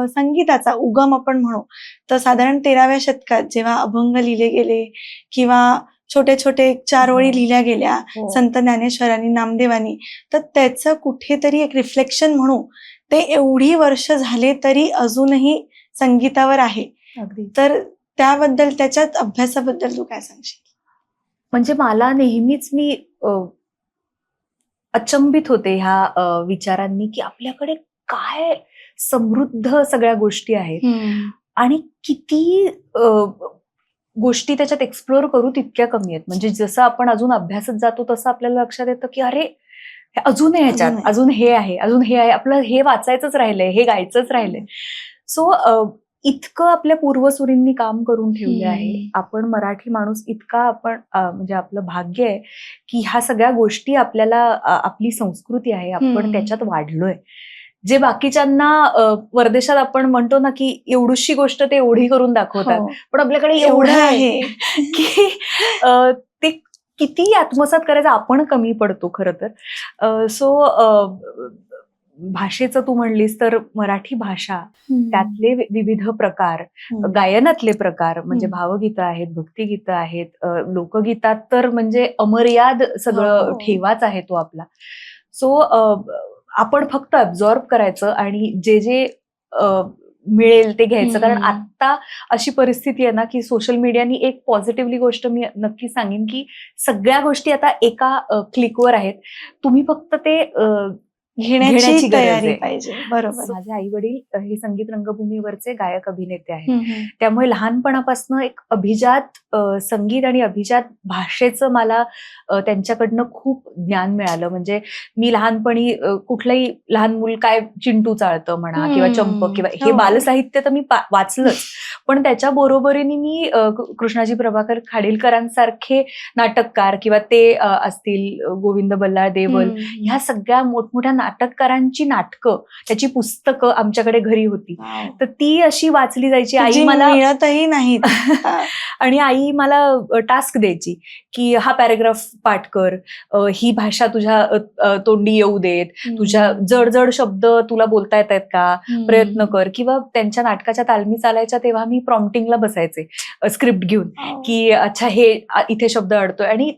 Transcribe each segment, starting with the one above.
संगीताचा उगम आपण म्हणू तर साधारण 13व्या शतकात जेव्हा अभंग लिहिले गेले किंवा छोटे छोटे 4 ओळी लिहिल्या गेल्या संत ज्ञानेश्वरांनी, नामदेवांनी, तर त्याचं कुठेतरी एक रिफ्लेक्शन म्हणू ते एवढी वर्ष झाले तरी अजूनही संगीतावर आहे. तर त्याबद्दल, त्याच्यात अभ्यासाबद्दल तू काय सांगशील? म्हणजे मला नेहमीच मी अचंबित होते ह्या विचारांनी की आपल्याकडे काय समृद्ध सगळ्या गोष्टी आहेत आणि किती गोष्टी त्याच्यात एक्सप्लोर करू तितक्या कमी आहेत. म्हणजे जसं आपण अजून अभ्यासात जातो तसं आपल्याला लक्षात येतं की अरे अजून आहे ह्याच्यात, अजून हे आहे, अजून हे आहे, आपलं हे वाचायचंच राहिलंय, हे गायचंच राहिलंय. सो इतकं आपल्या पूर्वसुरींनी काम करून ठेवले आहे. आपण मराठी माणूस इतका आपण म्हणजे आपलं भाग्य आहे की ह्या सगळ्या गोष्टी आपल्याला आपली संस्कृती आहे, आपण त्याच्यात वाढलोय. जे बाकीच्यांना परदेशात आपण म्हणतो ना की एवढीशी गोष्ट ते एवढी करून दाखवतात, पण आपल्याकडे एवढं आहे की ते किती आत्मसात करायचं आपण कमी पडतो खरं तर. सो भाषेचं तू म्हणलीस तर मराठी भाषा, त्यातले विविध प्रकार, गायनातले प्रकार म्हणजे भावगीतं आहेत, भक्तिगीतं आहेत, लोकगीतात तर म्हणजे अमर्याद सगळं ठेवाच आहे तो आपला. सो आपण फक्त अब्झॉर्ब करायचं आणि जे जे मिळेल ते घ्यायचं. कारण आता अशी परिस्थिती आहे ना की सोशल मीडियानी एक पॉझिटिव्हली गोष्ट मी नक्की सांगेन की सगळ्या गोष्टी आता एका क्लिकवर आहेत. तुम्ही फक्त ते घेण्याची तयारी पाहिजे. बरोबर. माझे आई वडील हे संगीत रंगभूमीवरचे गायक अभिनेते आहेत, त्यामुळे लहानपणापासून एक अभिजात संगीत आणि अभिजात भाषेचं मला त्यांच्याकडनं खूप ज्ञान मिळालं. म्हणजे मी लहानपणी कुठलंही लहान मूल काय चिंटू चाळतं म्हणा किंवा चंपक किंवा हे बालसाहित्य तर मी वाचलंच, पण त्याच्या बरोबरीने मी कृष्णाजी प्रभाकर खाडीलकरांसारखे नाटककार किंवा ते असतील गोविंद बल्लाळ देवल, ह्या सगळ्या मोठमोठ्या नाटककारांची नाटकं, त्याची पुस्तकं आमच्याकडे घरी होती. तर ती अशी वाचली जायची. आई मला मिळतही नाही आणि आई मला टास्क द्यायची की हा पॅरेग्राफ पाठ कर, ही भाषा तुझ्या तोंडी येऊ देत, तुझ्या जड जड शब्द तुला बोलता येत आहेत का, प्रयत्न कर. किंवा त्यांच्या नाटकाच्या तालमी चालायच्या तेव्हा मी प्रॉम्प्टिंगला बसायचे स्क्रिप्ट घेऊन की अच्छा हे इथे शब्द अडतोय. आणि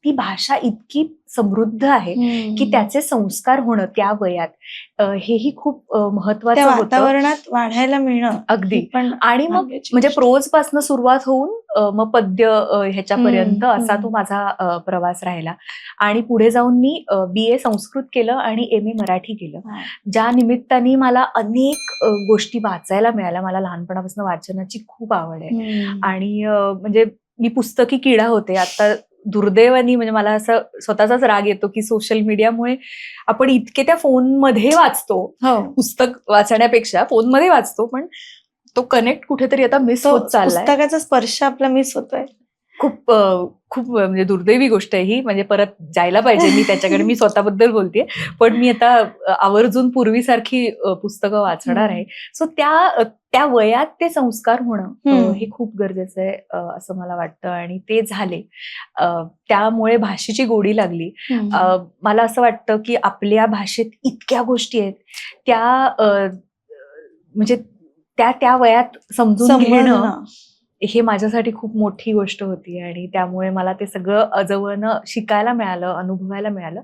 ती भाषा इतकी समृद्ध आहे की त्याचे संस्कार होणं त्या वयात हेही खूप महत्वाचं होतं. वातावरणात वाढायला मिळणं अगदी. आणि मग म्हणजे प्रोज पासून सुरुवात होऊन मग पद्य ह्याच्यापर्यंत असा तो माझा प्रवास राहिला. आणि पुढे जाऊन मी BA संस्कृत केलं आणि MA मराठी केलं, ज्या निमित्ताने मला अनेक गोष्टी वाचायला मिळाल्या. मला लहानपणापासून वाचनाची खूप आवड आहे आणि म्हणजे मी पुस्तकी किडा होते. आता दुर्दैवानी म्हणजे मला असं स्वतःचाच राग येतो की सोशल मीडियामुळे आपण इतके त्या फोनमध्ये वाचतो, पुस्तक वाचण्यापेक्षा फोनमध्ये वाचतो, पण तो कनेक्ट कुठेतरी आता मिस होत चाललाय. पुस्तकाचा स्पर्श आपला मिस होतोय. खूप खूप म्हणजे दुर्दैवी गोष्ट आहे ही. म्हणजे परत जायला पाहिजे मी त्याच्याकडे. मी स्वतःबद्दल बोलतेय, पण मी आता आवर्जून पूर्वीसारखी पुस्तकं वाचणार आहे. सो त्या वयात ते संस्कार होणं हे खूप गरजेचं आहे असं मला वाटतं आणि ते झाले. त्यामुळे भाषेची गोडी लागली. मला असं वाटतं की आपल्या भाषेत इतक्या गोष्टी आहेत त्या म्हणजे त्या वयात समजून घेणं हे माझ्यासाठी खूप मोठी गोष्ट होती आणि त्यामुळे मला ते सगळं जवळनं शिकायला मिळालं, अनुभवायला मिळालं.